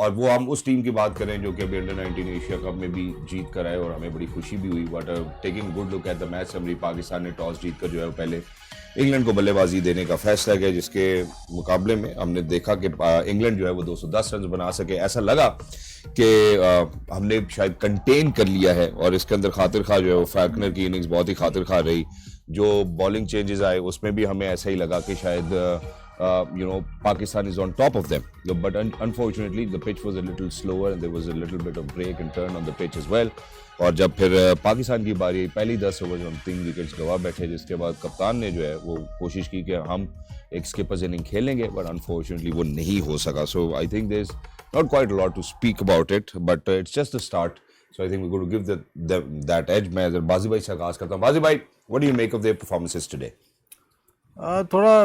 और वो हम उस टीम की बात करें जो कि अभी अंडर-19 एशिया कप में भी जीत कर आए और हमें बड़ी खुशी भी हुई। But taking good look at the match, हमारी पाकिस्तान ने टॉस जीत कर जो है वो पहले इंग्लैंड को बल्लेबाजी देने का फैसला किया, जिसके मुकाबले में हमने देखा कि इंग्लैंड जो है वो 210 रन बना सके। ऐसा लगा कि हमने शायद कंटेन कर लिया है, और इसके अंदर खातिर खा जो है वो फैल्कनर की इनिंग्स बहुत ही खातिर खा रही। जो बॉलिंग चेंजेस आए उसमें भी हमें ऐसा ही लगा कि शायद Pakistan is on top of them, but unfortunately the pitch was a little slower and there was a little bit of break and turn on the pitch as well. और जब फिर पाकिस्तान की बारी, पहली 10 ओवर में हम 3 विकेट्स गवा बैठे, जिसके बाद कप्तान ने जो है वो कोशिश की कि हम एक स्किपर्स इनिंग खेलेंगे, बट अनफॉर्चुनेटली वो नहीं हो सका। So I think there is not quite a lot to speak about it, but it's just the start. So I think we going to give that edge. मैं बाजी भाई से आगाज करता हूँ। बाजी भाई, what do you make of their performances today? थोड़ा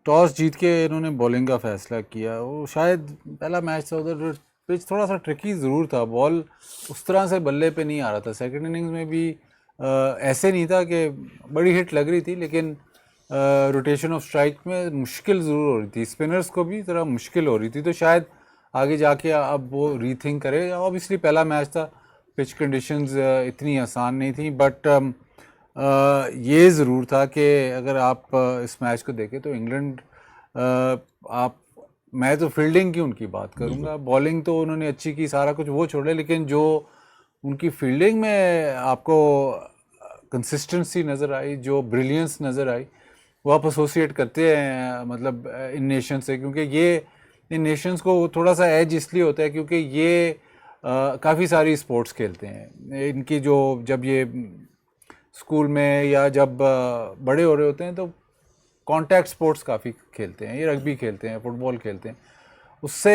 toss जीत के इन्होंने बॉलिंग का फैसला किया। वो शायद पहला मैच था, उधर पिच थोड़ा सा ट्रिकी ज़रूर था, बॉल उस तरह से बल्ले पे नहीं आ रहा था। सेकंड इनिंग्स में भी ऐसे नहीं था कि बड़ी हिट लग रही थी, लेकिन रोटेशन ऑफ स्ट्राइक में मुश्किल ज़रूर हो रही थी, स्पिनर्स को भी ज़रा मुश्किल हो रही थी। तो शायद आगे जाके अब वो रीथिंक करे। ऑब्वियसली पहला मैच था, पिच कंडीशंस इतनी आसान नहीं थी, बट ये ज़रूर था कि अगर आप इस मैच को देखें तो इंग्लैंड, आप, मैं तो फील्डिंग की उनकी बात करूंगा। बॉलिंग तो उन्होंने अच्छी की, सारा कुछ वो छोड़े, लेकिन जो उनकी फील्डिंग में आपको कंसिस्टेंसी नज़र आई, जो ब्रिलियंस नज़र आई, वो आप एसोसिएट करते हैं मतलब इन नेशन से, क्योंकि ये इन नेशंस को थोड़ा सा एज इसलिए होता है क्योंकि ये काफ़ी सारी स्पोर्ट्स खेलते हैं। इनकी जो, जब ये स्कूल में या जब बड़े हो रहे होते हैं तो कांटेक्ट स्पोर्ट्स काफ़ी खेलते हैं, ये रग्बी खेलते हैं, फुटबॉल खेलते हैं। उससे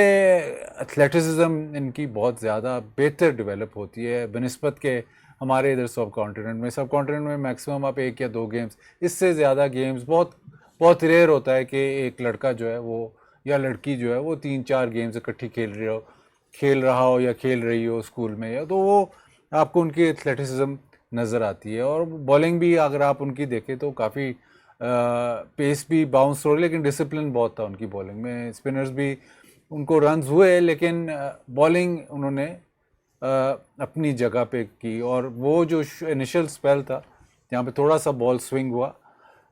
एथलेटिसिज्म इनकी बहुत ज़्यादा बेहतर डेवलप होती है बनिस्बत के हमारे इधर सब कॉन्टिनेंट में। सब कॉन्टिनेंट में मैक्सिमम आप 1 या 2 गेम्स, इससे ज़्यादा गेम्स बहुत बहुत रेयर होता है कि एक लड़का जो है वो, या लड़की जो है वो 3-4 गेम्स इकट्ठी खेल रहा हो या खेल रही हो स्कूल में, या तो वो आपको उनकी एथलेटिसिज्म नज़र आती है। और बॉलिंग भी अगर आप उनकी देखें तो काफ़ी पेस भी बाउंस हो रही, लेकिन डिसिप्लिन बहुत था उनकी बॉलिंग में। स्पिनर्स भी, उनको रन्स हुए, लेकिन बॉलिंग उन्होंने अपनी जगह पे की। और वो जो इनिशियल स्पेल था जहाँ पे थोड़ा सा बॉल स्विंग हुआ,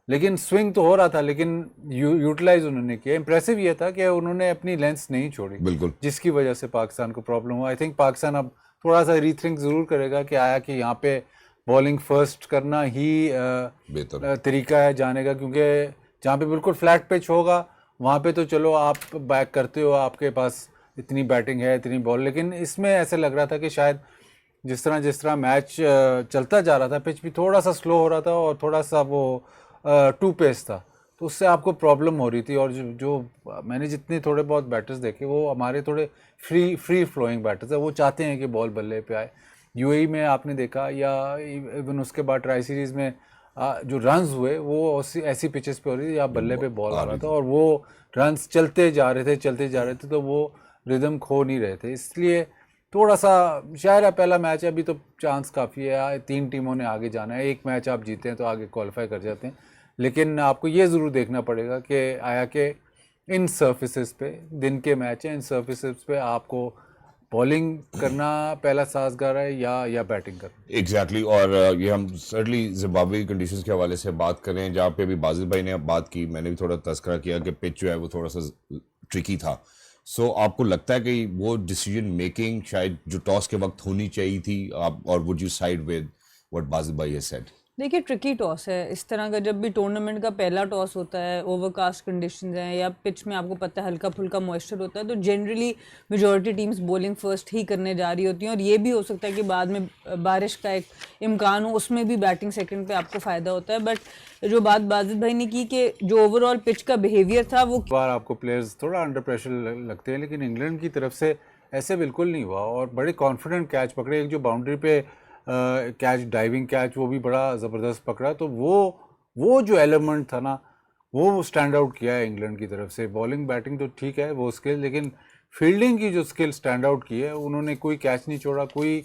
लेकिन स्विंग तो हो रहा था, लेकिन यूटिलाइज उन्होंने किया। इंप्रेसिव ये था कि उन्होंने अपनी लेंथ नहीं छोड़ी, बिल्कुल, जिसकी वजह से पाकिस्तान को प्रॉब्लम हुआ। आई थिंक पाकिस्तान अब थोड़ा सा रीथिंक ज़रूर करेगा कि आया कि यहाँ पे बॉलिंग फर्स्ट करना ही बेहतर तरीका है जाने का, क्योंकि जहाँ पे बिल्कुल फ्लैट पिच होगा वहाँ पे तो चलो आप बैक करते हो, आपके पास इतनी बैटिंग है, इतनी बॉल। लेकिन इसमें ऐसे लग रहा था कि शायद जिस तरह मैच चलता जा रहा था, पिच भी थोड़ा सा स्लो हो रहा था और थोड़ा सा वो टू पेस था, तो उससे आपको प्रॉब्लम हो रही थी। और जो मैंने जितने थोड़े बहुत बैटर्स देखे, वो हमारे थोड़े फ्री फ्लोइंग बैटर्स है, वो चाहते हैं कि बॉल बल्ले पे आए। यूएई में आपने देखा, या इवन उसके बाद ट्राई सीरीज़ में जो रन्स हुए वो ऐसी पिचेस पे हो रही थी या बल्ले पे बॉल आ रहा था, और वो रन्स चलते जा रहे थे, तो वो रिदम खो नहीं रहे थे। इसलिए थोड़ा सा शायद पहला मैच है, अभी तो चांस काफ़ी है, 3 टीमों ने आगे जाना है। एक मैच आप जीते हैं तो आगे क्वालिफाई कर जाते हैं, लेकिन आपको ये ज़रूर देखना पड़ेगा कि आया कि इन सर्फिसेस पे, दिन के मैच हैं, इन सर्फिसेस पे आपको बॉलिंग करना पहला साजगार है या बैटिंग करना। एग्जैक्टली और ये हम सर्टली जिम्बाब्वे की कंडीशंस के हवाले से बात करें, जहाँ पे अभी बाजिल भाई ने बात की, मैंने भी थोड़ा तस्करा किया कि पिच जो है वो थोड़ा सा ट्रिकी था। सो आपको लगता है कि वो डिसीजन मेकिंग शायद जो टॉस के वक्त होनी चाहिए थी, आप, और would you side with what Bazil भाई हैज सेड? देखिए, ट्रिकी टॉस है इस तरह का। जब भी टूर्नामेंट का पहला टॉस होता है, ओवरकास्ट कंडीशंस हैं या पिच में आपको पता है हल्का फुल्का मॉइस्चर होता है, तो generally majority teams bowling first ही करने जा रही होती हैं। और ये भी हो सकता है कि बाद में बारिश का एक इम्कान हो, उसमें भी बैटिंग सेकंड पे आपको फ़ायदा होता है। बट जो बात बाजिद भाई ने की कि जो ओवरऑल पिच का बिहेवियर था, वो बार आपको प्लेयर्स थोड़ा अंडर प्रेशर लगते हैं, लेकिन इंग्लैंड की तरफ से ऐसे बिल्कुल नहीं हुआ और बड़े कॉन्फिडेंट कैच पकड़े। एक जो बाउंड्री पे कैच, डाइविंग कैच, वो भी बड़ा ज़बरदस्त पकड़ा। तो वो जो एलिमेंट था ना, वो स्टैंड आउट किया है इंग्लैंड की तरफ से। बॉलिंग बैटिंग तो ठीक है वो स्किल, लेकिन फील्डिंग की जो स्किल स्टैंड आउट की है, उन्होंने कोई कैच नहीं छोड़ा, कोई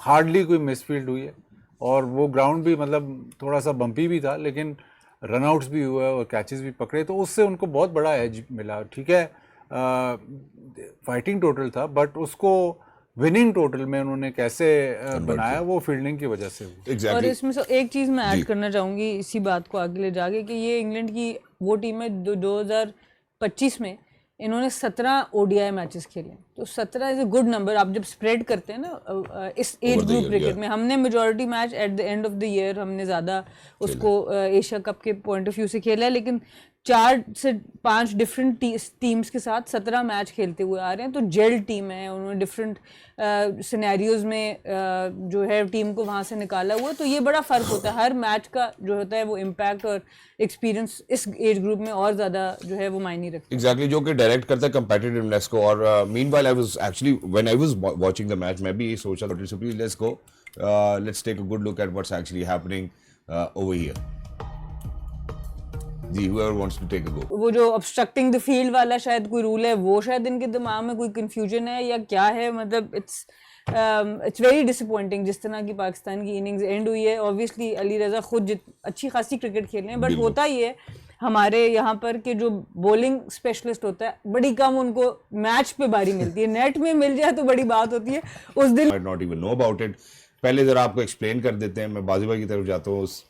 हार्डली कोई मिसफील्ड हुई है। और वो ग्राउंड भी मतलब थोड़ा सा बम्पी भी था, लेकिन रनआउट्स भी हुए और कैचेस भी पकड़े, तो उससे उनको बहुत बड़ा एज मिला। ठीक है, फाइटिंग टोटल था, बट उसको विनिंग टोटल में उन्होंने कैसे बनाया, वो फील्डिंग की वजह से हुआ। और एग्जैक्टली इसमें से एक चीज़ मैं ऐड करना चाहूँगी इसी बात को आगे ले जाके कि ये इंग्लैंड की वो टीम है 2025 में इन्होंने 17 ओडीआई मैचेस खेले, तो 17 इज अ गुड नंबर। आप जब स्प्रेड करते हैं ना इस एज ग्रुप क्रिकेट में, हमने majority match at the end of the year हमने ज़्यादा उसको एशिया कप के पॉइंट ऑफ व्यू से खेला है, लेकिन 4 से 5 डिफरेंट टीम्स के साथ 17 मैच खेलते हुए आ रहे हैं, तो जेल टीम है, उन्होंने डिफरेंट सिनेरियोज में जो है टीम को वहाँ से निकाला हुआ, तो ये बड़ा फ़र्क होता है। हर मैच का जो होता है वो इम्पैक्ट और एक्सपीरियंस इस एज ग्रुप में और ज़्यादा जो है वो मायने रखता है। एग्जैक्टली जो कि डायरेक्ट करता है कंपेटिटिवनेस को। और meanwhile I was actually when I was watching the match, मैं भी ये सोच रहा था so please let's go, let's take a good look at what's actually happening over here. जी, whoever wants to take a go. वो जो obstructing the field वाला शायद कोई रूल है, वो शायद इनके दिमाग में कोई कंफ्यूजन है या क्या है, मतलब इट्स वेरी डिसअपॉइंटिंग जिस तरह की पाकिस्तान की इनिंग्स एंड हुई है। ऑब्वियसली अली रज़ा खुद अच्छी खासी क्रिकेट खेल रहे हैं, बट होता ही है हमारे यहाँ पर कि जो बॉलिंग स्पेशलिस्ट होता है बड़ी कम उनको मैच पे बारी मिलती है, नेट में मिल जाए तो बड़ी बात होती है। उस दिन I not even know about it. पहले जरा आपको एक्सप्लेन कर देते हैं, मैं बाजी भाई की तरफ जाता हूँ उस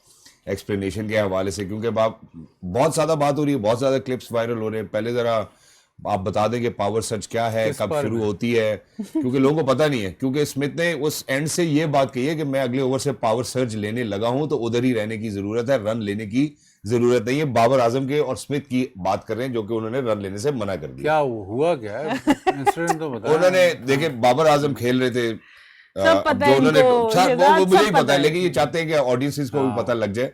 एक्सप्लेनेशन के हवाले से, क्योंकि बहुत ज़्यादा बात हो रही है, बहुत ज़्यादा क्लिप्स वायरल हो रहे हैं। पहले ज़रा आप बता दें कि पावर सर्च क्या है, कब शुरू होती है, क्योंकि लोगों को पता नहीं है। क्योंकि स्मिथ ने उस एंड से ये बात कही है कि मैं अगले ओवर से पावर सर्च लेने लगा हूं, तो उधर ही रहने की ज़रूरत है, रन लेने की ज़रूरत नहीं है। बाबर आजम के और स्मिथ की बात कर रहे हैं जो कि उन्होंने रन लेने से मना कर दिया। क्या हुआ, क्या है इंसिडेंट तो बताया। उन्होंने देखे बाबर आजम खेल रहे थे, सब पता है जो उन्होंने इनको, वो मुझे ही सब पता पता है, है। लेकिन ये चाहते हैं कि ऑडियंसेस को भी पता लग जाए।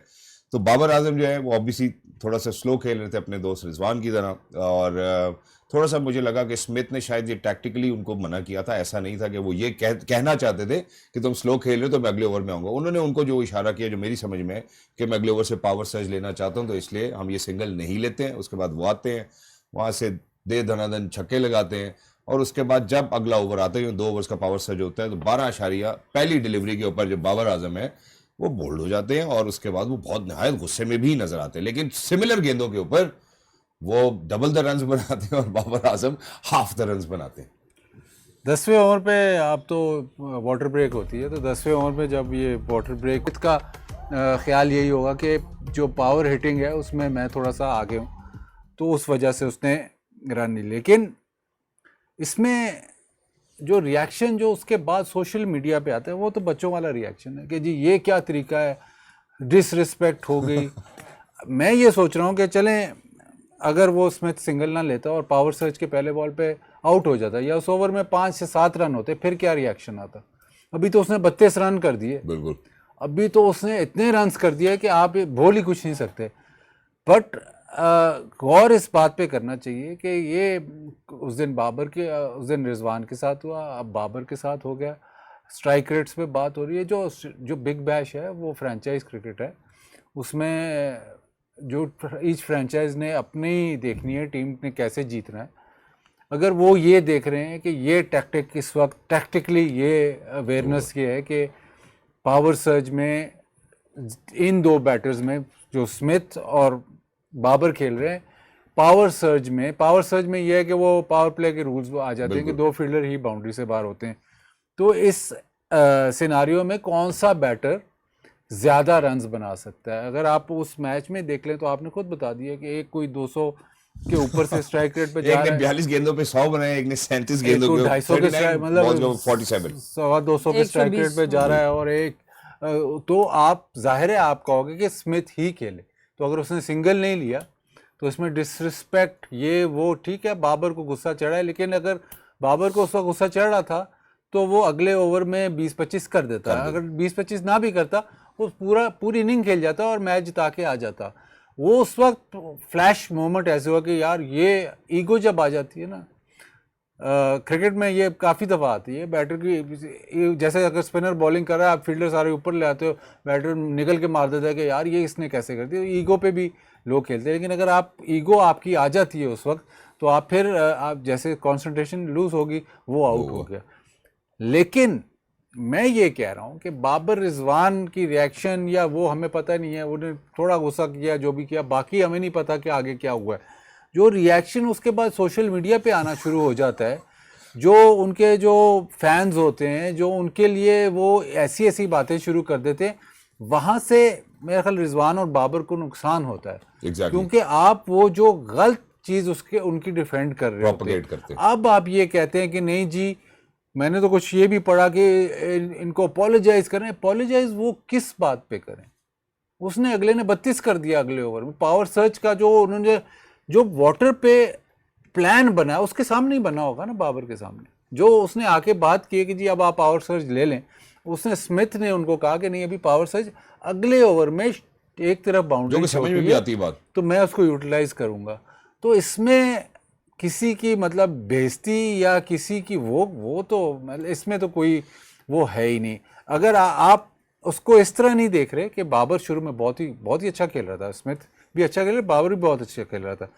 तो बाबर आजम जो है वो ऑब्वियसली थोड़ा सा स्लो खेल रहे थे अपने दोस्त रिजवान की तरह, और थोड़ा सा मुझे लगा कि स्मिथ ने शायद ये टैक्टिकली उनको मना किया था। ऐसा नहीं था कि वो ये कहना चाहते थे कि तुम स्लो खेल रहे हो तो मैं अगले ओवर में आऊँगा। उन्होंने उनको जो इशारा किया, जो मेरी समझ में है, कि मैं अगले ओवर से पावर सर्च लेना चाहता हूँ, तो इसलिए हम ये सिंगल नहीं लेते हैं। उसके बाद वो आते हैं, वहाँ से दे धनाधन छक्के लगाते हैं, और उसके बाद जब अगला ओवर आता है, 2 ओवर्स का पावर सर्च होता है, तो 12 आशारिया पहली डिलीवरी के ऊपर जो बाबर आजम है वो बोल्ड हो जाते हैं, और उसके बाद वो बहुत नहायत गुस्से में भी नजर आते हैं। लेकिन सिमिलर गेंदों के ऊपर वो डबल द रन्स बनाते हैं और Babar Azam half the runs बनाते हैं। 10वें ओवर पे आप तो वाटर ब्रेक होती है, तो 10वें ओवर पे जब ये वाटर ब्रेक का ख्याल यही होगा कि जो पावर हिटिंग है उसमें मैं थोड़ा सा आगे हूँ, तो उस वजह से उसने रन नहीं। लेकिन इसमें जो रिएक्शन जो उसके बाद सोशल मीडिया पे आता है, वो तो बच्चों वाला रिएक्शन है कि जी ये क्या तरीका है, डिसरिस्पेक्ट हो गई। मैं ये सोच रहा हूँ कि चलें, अगर वो स्मिथ सिंगल ना लेता और पावर सर्च के पहले बॉल पे आउट हो जाता, या उस ओवर में 5 से 7 रन होते, फिर क्या रिएक्शन आता। अभी तो उसने 32 रन कर दिए, बिल्कुल, अभी तो उसने इतने रन्स कर दिए कि आप बोल ही कुछ नहीं सकते। बट गौर इस बात पे करना चाहिए कि ये उस दिन रिजवान के साथ हुआ, अब बाबर के साथ हो गया। स्ट्राइक रेट्स पे बात हो रही है, जो बिग बैश है वो फ्रेंचाइज क्रिकेट है, उसमें जो ईच फ्रेंचाइज ने अपनी देखनी है टीम ने कैसे जीतना है। अगर वो ये देख रहे हैं कि ये टैक्टिक इस वक्त टैक्टिकली ये अवेयरनेस ये है कि पावर सर्ज में इन 2 बैटर्स में जो स्मिथ और बाबर खेल रहे हैं, पावर सर्ज में ये है कि वो पावर प्ले के रूल्स आ जाते हैं कि 2 फील्डर ही बाउंड्री से बाहर होते हैं। तो इस सिनारियो में कौन सा बैटर ज़्यादा रन्स बना सकता है। अगर आप उस मैच में देख लें तो आपने खुद बता दिया कि एक कोई 200 के ऊपर से स्ट्राइक रेट पे जा रहा है, एक ने 42 गेंदों पे 100 बनाए, एक ने 37 गेंदों पे 250 के स्ट्राइक, मतलब 47, 250 के स्ट्राइक रेट पे जा रहा है, और एक तो आप जाहिर है आप कहोगे कि स्मिथ ही खेले। तो अगर उसने सिंगल नहीं लिया तो इसमें डिसरिस्पेक्ट ये वो ठीक है, बाबर को गुस्सा चढ़ा है, लेकिन अगर बाबर को उस वक्त गुस्सा चढ़ रहा था तो वो अगले ओवर में 20-25 कर देता है। अगर 20-25 ना भी करता वो पूरी इनिंग खेल जाता और मैच जिता के आ जाता। वो उस वक्त फ्लैश मोमेंट ऐसे हुआ कि यार ये ईगो जब आ जाती है ना, क्रिकेट में ये काफ़ी दफ़ा आती है बैटर की, जैसे अगर स्पिनर बॉलिंग कर रहा है, आप फील्डर सारे ऊपर ले आते हो, बैटर निकल के मार देता है कि यार ये इसने कैसे कर दिया। ईगो पे भी लोग खेलते हैं, लेकिन अगर आप ईगो आपकी आ जाती है उस वक्त, तो आप फिर आप जैसे कंसंट्रेशन लूज होगी, वो आउट हो गया। लेकिन मैं ये कह रहा हूँ कि बाबर रिजवान की रिएक्शन या वो हमें पता नहीं है, उन्होंने थोड़ा गुस्सा किया, जो भी किया, बाकी हमें नहीं पता कि आगे क्या हुआ है। जो रिएक्शन उसके बाद सोशल मीडिया पे आना शुरू हो जाता है, जो उनके जो फैंस होते हैं, जो उनके लिए वो ऐसी ऐसी बातें शुरू कर देते हैं, वहाँ से मेरा ख्याल रिजवान और बाबर को नुकसान होता है। Exactly. क्योंकि आप वो जो गलत चीज़ उसके उनकी डिफेंड कर रहे होते Propagate करते हैं, हैं। अब आप ये कहते हैं कि नहीं जी, मैंने तो कुछ ये भी पढ़ा कि इनको अपोलोजाइज करें। अपोलोजाइज वो किस बात पे करें? उसने अगले ने 32 कर दिया अगले ओवर में। पावर सर्च का जो उन्होंने जो वाटर पे प्लान बना उसके सामने ही बना होगा ना, बाबर के सामने। जो उसने आके बात की कि जी अब आप पावर सर्च ले लें, उसने स्मिथ ने उनको कहा कि नहीं अभी पावर सर्च अगले ओवर में एक तरफ बाउंड्री जो कि समझ में भी आती है बात, तो मैं उसको यूटिलाइज करूंगा। तो इसमें किसी की मतलब बेइज्जती या किसी की वो तो मतलब इसमें तो कोई वो है ही नहीं। अगर आप उसको इस तरह नहीं देख रहे कि बाबर शुरू में बहुत ही अच्छा खेल रहा था, स्मिथ भी अच्छा खेल रहा, बाबर भी बहुत अच्छा खेल रहा था,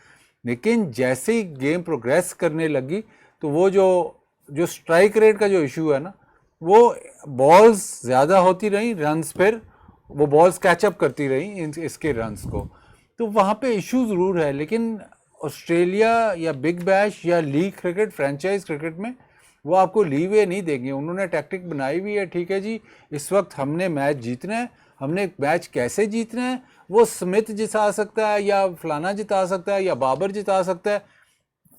लेकिन जैसे ही गेम प्रोग्रेस करने लगी तो वो जो स्ट्राइक रेट का जो इशू है ना, वो बॉल्स ज़्यादा होती रही, रन्स फिर वो बॉल्स कैचअप करती रही इसके रन्स को, तो वहाँ पे इशू ज़रूर है। लेकिन ऑस्ट्रेलिया या बिग बैश या लीग क्रिकेट, फ्रेंचाइज क्रिकेट में वो आपको लीवे नहीं देंगे। उन्होंने टैक्टिक बनाई हुई है, ठीक है जी इस वक्त हमने मैच जीतना है, हमने मैच कैसे जीतना है, वो स्मिथ जिता सकता है या फलाना जिता सकता है या बाबर जिता सकता है,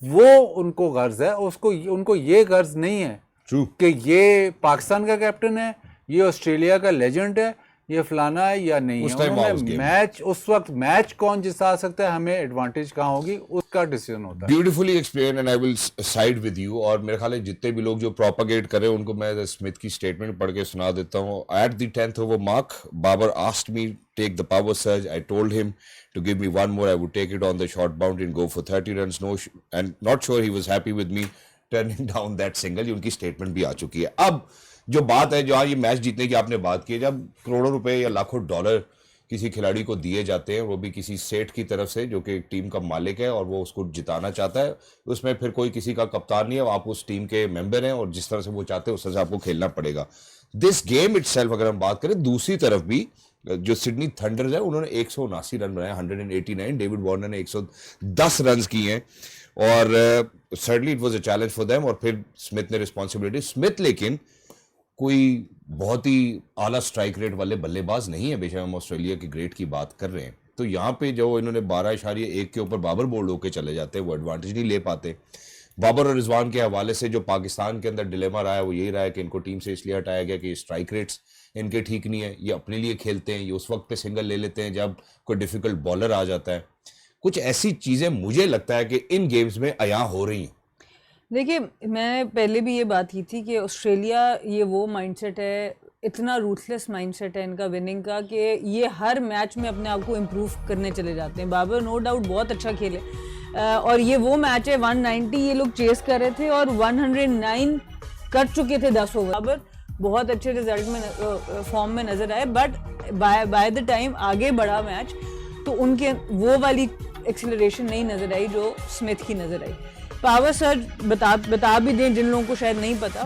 वो उनको गर्ज है। उनको ये गर्ज नहीं है कि ये पाकिस्तान का कैप्टन है, ये ऑस्ट्रेलिया का लेजेंड है, ये फलाना है या नहीं है। उन्होंने मैच उस वक्त मैच कौन जिता सकता है, हमें एडवांटेज कहाँ होगी, उसका डिसीजन होता है। Beautifully explain and I will side with you. और मेरे ख्याल है जितने भी लोग जो प्रोपागेट कर रहे हैं उनको मैं स्मिथ की स्टेटमेंट पढ़ के सुना देता हूँ। At the 10th over mark, Babar asked me take the power surge. I told him to give me one more. I would take it on the short boundary and go for 30 runs. No, and not sure he was happy with me turning down that single. उनकी statement भी आ चुकी है। अब जो बात है, जो ये मैच जीतने की आपने बात की, जब करोड़ों रुपए या लाखों डॉलर किसी खिलाड़ी को दिए जाते हैं, वो भी किसी सेठ की तरफ से जो कि टीम का मालिक है और वो उसको जिताना चाहता है, उसमें फिर कोई किसी का कप्तान नहीं है, आप उस टीम के मेंबर हैं और जिस तरह से वो चाहते हैं उस तरह से आपको खेलना पड़ेगा। दिस गेम इटसेल्फ अगर हम बात करें, दूसरी तरफ भी जो सिडनी थंडर्स है उन्होंने 179 रन बनाए, 189, डेविड वार्नर ने 110 रन किए हैं और certainly it was a challenge for them. और फिर स्मिथ ने रिस्पॉन्सिबिलिटी, स्मिथ लेकिन कोई बहुत ही आला स्ट्राइक रेट वाले बल्लेबाज नहीं है, बेशक हम ऑस्ट्रेलिया की ग्रेट की बात कर रहे हैं। तो यहाँ पे जो इन्होंने 12.1 के ऊपर बाबर बोल्ड होकर चले जाते हैं, वो एडवांटेज नहीं ले पाते। बाबर और रिजवान के हवाले से जो पाकिस्तान के अंदर डिलेमा रहा है वो यही रहा है कि इनको टीम से इसलिए हटाया गया कि स्ट्राइक रेट्स इनके ठीक नहीं है, ये अपने लिए खेलते हैं, ये उस वक्त पे सिंगल ले लेते हैं जब कोई डिफिकल्ट बॉलर आ जाता है। कुछ ऐसी चीज़ें मुझे लगता है कि इन गेम्स में अया हो रही हैं। देखिए, मैं पहले भी ये बात की थी कि ऑस्ट्रेलिया ये वो माइंडसेट है, इतना रूथलेस माइंडसेट है इनका विनिंग का कि ये हर मैच में अपने आप को इम्प्रूव करने चले जाते हैं। बाबर नो डाउट बहुत अच्छा खेले और ये वो मैच है 190 ये लोग चेस कर रहे थे और 109 कर चुके थे 10 ओवर। बाबर बहुत अच्छे रिजल्ट में फॉर्म में नजर आए, बट बाय द टाइम आगे बढ़ा मैच तो उनके वो वाली एक्सीलरेशन नहीं नजर आई जो स्मिथ की नजर आई। पावर सर्ज बता भी दें जिन लोगों को शायद नहीं पता,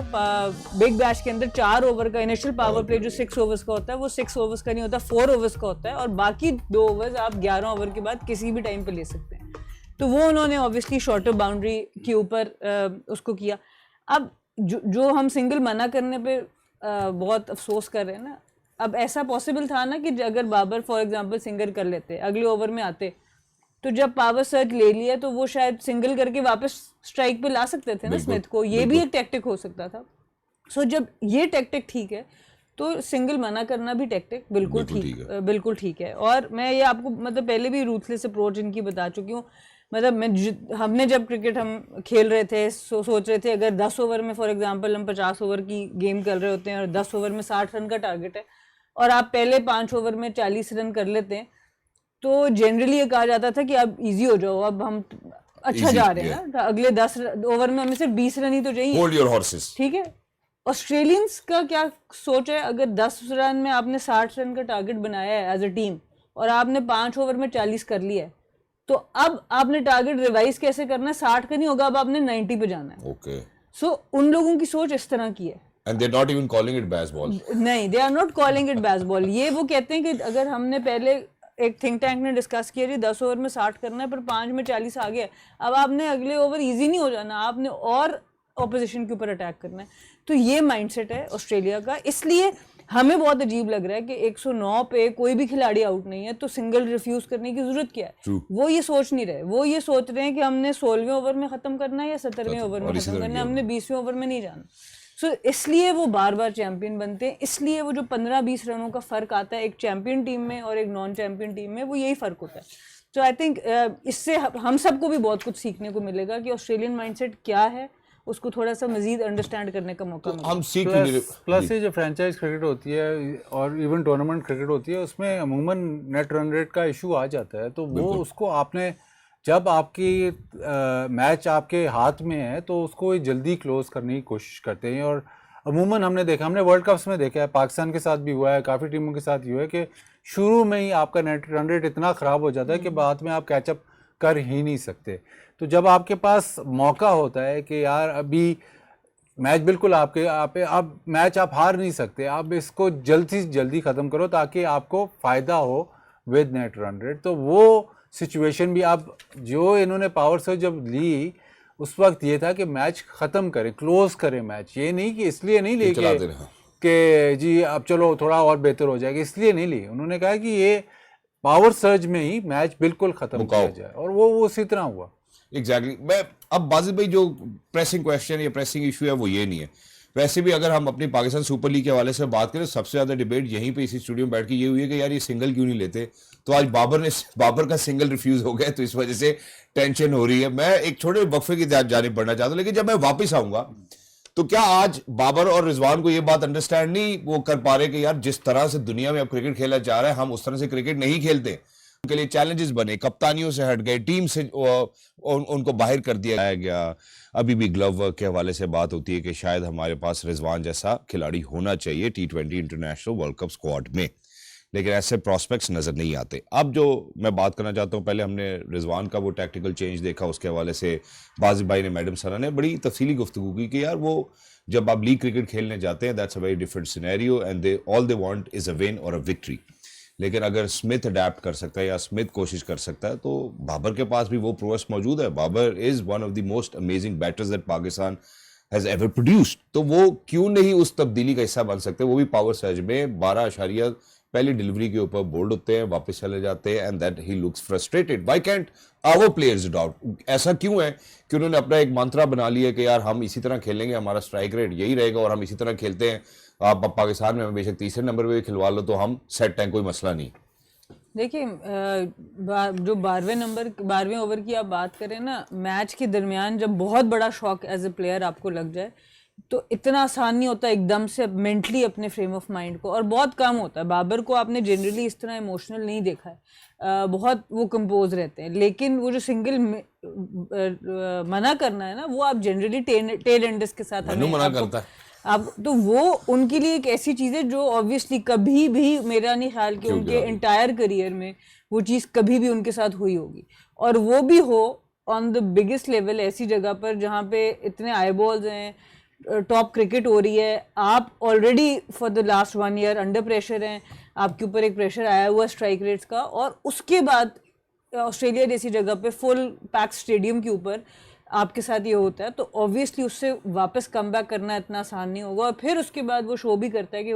बिग बैश के अंदर 4 ओवर का इनिशियल पावर प्ले जो 6 ओवर्स का होता है वो 6 ओवर्स का नहीं होता, 4 ओवर्स का होता है और बाकी 2 ओवर्स आप 11 ओवर के बाद किसी भी टाइम पे ले सकते हैं। तो वो उन्होंने ऑब्वियसली शॉर्टर बाउंड्री के ऊपर उसको किया। अब जो हम सिंगल मना करने पे बहुत अफसोस कर रहे हैं ना, अब ऐसा पॉसिबल था ना कि अगर बाबर फॉर एग्जांपल सिंगल कर लेते, अगले ओवर में आते, तो जब पावर सर्च ले लिया तो वो शायद सिंगल करके वापस स्ट्राइक पे ला सकते थे ना स्मिथ को, ये भी एक टैक्टिक हो सकता था। सो जब ये टैक्टिक ठीक है तो सिंगल मना करना भी टैक्टिक बिल्कुल ठीक है। और मैं ये आपको मतलब पहले भी रूथलेस अप्रोच इनकी बता चुकी हूँ। मतलब हमने जब क्रिकेट हम खेल रहे थे सोच रहे थे अगर 10 ओवर में फॉर एग्जांपल हम 50 ओवर की गेम कर रहे होते हैं और 10 ओवर में 60 रन का टारगेट है और आप पहले 5 ओवर में 40 रन कर लेते हैं तो जनरली ये कहा जाता था कि अब इजी हो जाओ, अब हम अच्छा जा रहे हैं ना, अगले 10 ओवर में हमें सिर्फ 20 रन ही तो चाहिए, होल्ड योर हॉर्सेस। ठीक है। ऑस्ट्रेलियंस का क्या सोच है, अगर 10 रन में आपने 60 रन का टारगेट बनाया है एज अ टीम और आपने 5 ओवर में 40 कर लिया है, तो अब आपने टारगेट रिवाइज कैसे करना है, 60 का नहीं होगा, अब आपने 90 पे जाना है। ओके। सो उन लोगों की सोच इस तरह की है। And they're not even calling it baseball. नहीं, they are not calling it baseball। ये वो कहते हैं कि अगर हमने पहले एक थिंक टैंक ने डिस्कस किया जी 10 ओवर में 60 करना है पर 5 में 40 आ गया, अब आपने अगले ओवर इजी नहीं हो जाना, आपने और ऑपोजिशन के ऊपर अटैक करना है। तो ये माइंडसेट है ऑस्ट्रेलिया का, इसलिए हमें बहुत अजीब लग रहा है कि 109 पे कोई भी खिलाड़ी आउट नहीं है तो सिंगल रिफ्यूज करने की जरूरत क्या है। True. वो ये सोच नहीं रहे, वो ये सोच रहे हैं कि हमने 16वें ओवर में खत्म करना है या 17वें ओवर में खत्म करना है, हमने 20वें ओवर में नहीं जाना। सो इसलिए वो बार बार चैंपियन बनते हैं, इसलिए वो जो 15-20 रनों का फर्क आता है एक चैंपियन टीम में और एक नॉन चैंपियन टीम में, वो यही फर्क होता है। तो आई थिंक इससे हम सबको भी बहुत कुछ सीखने को मिलेगा कि ऑस्ट्रेलियन माइंडसेट क्या है, उसको थोड़ा सा मजीद अंडरस्टैंड करने का मौका मिलेगा। हम सीख क्यों नहीं रहे? प्लस ये जो फ्रेंचाइज क्रिकेट होती है और इवन टूर्नामेंट क्रिकेट होती है उसमें अमूमन नेट रन रेट का इशू आ जाता है, तो वो उसको आपने जब आपकी मैच आपके हाथ में है तो उसको जल्दी क्लोज करने की कोशिश करते हैं। और अमूमन हमने देखा, हमने वर्ल्ड कप्स में देखा है, पाकिस्तान के साथ भी हुआ है, काफ़ी टीमों के साथ हुआ है कि शुरू में ही आपका नेट रन रेट इतना ख़राब हो जाता है कि बाद में आप कैचअप कर ही नहीं सकते। तो जब आपके पास मौका होता है कि यार अभी मैच बिल्कुल अब मैच आप हार नहीं सकते, आप इसको जल्द से जल्दी ख़त्म करो ताकि आपको फ़ायदा हो विद नेट रन रेट। तो वो सिचुएशन भी आप जो इन्होंने पावर से जब ली उस वक्त ये था कि मैच ख़त्म करें, क्लोज करें मैच, ये नहीं कि इसलिए नहीं ली कि जी अब चलो थोड़ा और बेहतर हो जाएगा, इसलिए नहीं ली। उन्होंने कहा कि ये पावर सर्ज में ही मैच बिल्कुल ख़त्म किया जाए और वो उसी तरह हुआ। एग्जैक्टली मैं अब बाजिद भाई जो प्रेसिंग क्वेश्चन या प्रेसिंग इशू है वो ये नहीं है। वैसे भी अगर हम अपनी पाकिस्तान सुपर लीग के हवाले से बात करें, सबसे ज़्यादा डिबेट यहीं पे इसी स्टूडियो में बैठ के ये हुई है कि यार ये सिंगल क्यों नहीं लेते। तो आज बाबर का सिंगल रिफ्यूज़ हो गया तो इस वजह से टेंशन हो रही है। मैं एक छोटे वक्फे की जानिब बढ़ना चाहता हूँ, लेकिन जब मैं वापस आऊँगा तो क्या आज बाबर और रिजवान को ये बात अंडरस्टैंड नहीं वो कर पा रहे कि यार जिस तरह से दुनिया में अब क्रिकेट खेला जा रहा है हम उस तरह से क्रिकेट नहीं खेलते। उनके लिए चैलेंजेस बने, कप्तानियों से हट गए, टीम से उनको बाहर कर दिया गया। अभी भी ग्लव वर्क के हवाले से बात होती है कि शायद हमारे पास रिजवान जैसा खिलाड़ी होना चाहिए T20 international world cup squad में, लेकिन ऐसे प्रॉस्पेक्ट्स नज़र नहीं आते। अब जो मैं बात करना चाहता हूँ, पहले हमने रिजवान का वो टैक्टिकल चेंज देखा, उसके हवाले से बाजिद भाई ने, मैडम सना ने बड़ी तफसीली गुफ्तगू की कि यार वो जब आप लीग क्रिकेट खेलने जाते हैं that's a very different scenario and all they want is a win और अ विक्ट्री। लेकिन अगर स्मिथ अडेप्ट कर सकता है या स्मिथ कोशिश कर सकता है तो बाबर के पास भी वो प्रोग्रेस मौजूद है। Babar is one of the most amazing batters that Pakistan has ever produced. तो वो क्यों नहीं उस तब्दीली का हिस्सा बन सकते? वो भी पावर सर्ज में 12 पहली डिलीवरी के ऊपर बोल्ड होते हैं, वापस चले जाते हैं and that he looks frustrated. Why can't our players doubt? ऐसा क्यों है कि उन्होंने अपना एक मंत्रा बना लिया कि यार हम इसी तरह खेलेंगे, हमारा स्ट्राइक रेट यही रहेगा और हम इसी तरह खेलते हैं। आप पाकिस्तान में बेशक तीसरे नंबर पे भी खिलवा लो तो हम सेट हैं, कोई मसला नहीं। देखिए जो 12वें ओवर की आप बात करें ना, मैच के दरमियान जब बहुत बड़ा शॉक एज ए प्लेयर आपको लग जाए तो इतना आसान नहीं होता एकदम से मेंटली अपने फ्रेम ऑफ माइंड को, और बहुत कम होता है। बाबर को आपने जनरली इस तरह इमोशनल नहीं देखा है, बहुत वो कंपोज रहते हैं, लेकिन वो जो सिंगल मना करना है ना वो आप जनरली टेल एंडर्स के साथ मना करता है आप, तो वो उनके लिए एक ऐसी चीज़ है जो ऑब्वियसली कभी भी, मेरा नहीं ख्याल कि उनके एंटायर करियर में वो चीज़ कभी भी उनके साथ हुई होगी, और वो भी हो ऑन द बिगेस्ट लेवल, ऐसी जगह पर जहाँ पे इतने आई बॉल्स हैं, टॉप क्रिकेट हो रही है, आप already for the last 1 year under pressure हैं, आपके ऊपर एक प्रेशर आया हुआ स्ट्राइक रेट्स का, और उसके बाद ऑस्ट्रेलिया जैसी जगह पे फुल पैक स्टेडियम के ऊपर आपके साथ ये होता है, तो ऑब्वियसली उससे वापस कम बैक करना इतना आसान नहीं होगा। और फिर उसके बाद वो शो भी करता है कि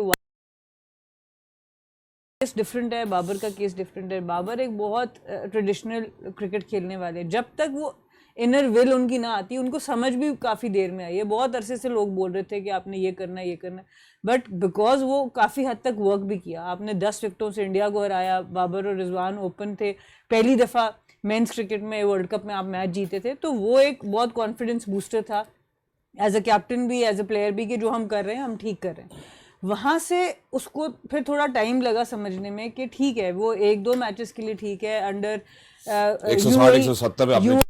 केस डिफरेंट है, बाबर का केस डिफरेंट है। बाबर एक बहुत ट्रेडिशनल क्रिकेट खेलने वाले, जब तक वो इनर विल उनकी ना आती, उनको समझ भी काफ़ी देर में आई है। बहुत अरसे से लोग बोल रहे थे कि आपने ये करना है, ये करना है, बट बिकॉज वो काफ़ी हद तक वर्क भी किया। आपने 10 विकेटों से इंडिया को हराया, बाबर और रिजवान ओपन थे, पहली दफ़ा मेंस क्रिकेट में वर्ल्ड कप में आप मैच जीते थे, तो वो एक बहुत कॉन्फिडेंस बूस्टर था एज अ कैप्टन भी, एज अ प्लेयर भी, कि जो हम कर रहे हैं हम ठीक कर रहे हैं। वहाँ से उसको फिर थोड़ा टाइम लगा समझने में कि ठीक है वो 1-2 मैचेस के लिए ठीक है, अंडर 160-170